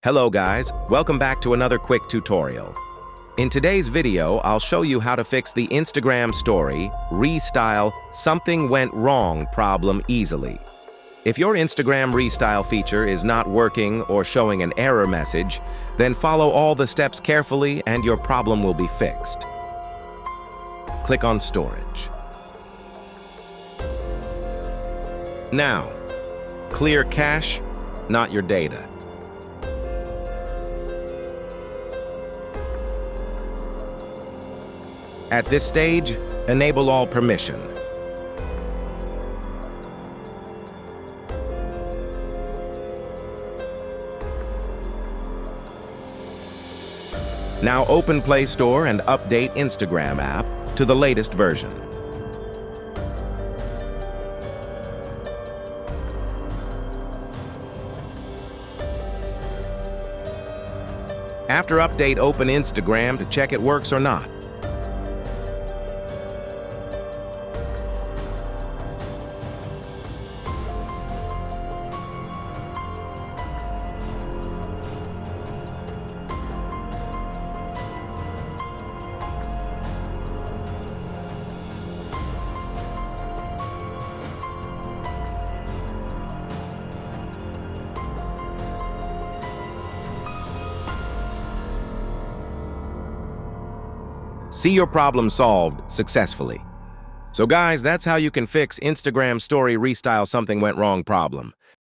Hello guys, welcome back to another quick tutorial. In today's video, I'll show you how to fix the Instagram story, Restyle, something went wrong problem easily. If your Instagram Restyle feature is not working or showing an error message, then follow all the steps carefully and your problem will be fixed. Click on Storage. Now, clear cache, not your data. At this stage, enable all permission. Now open Play Store and update Instagram app to the latest version. After update, open Instagram to check it works or not. See your problem solved successfully. So guys, that's how you can fix Instagram story Restyle something went wrong problem.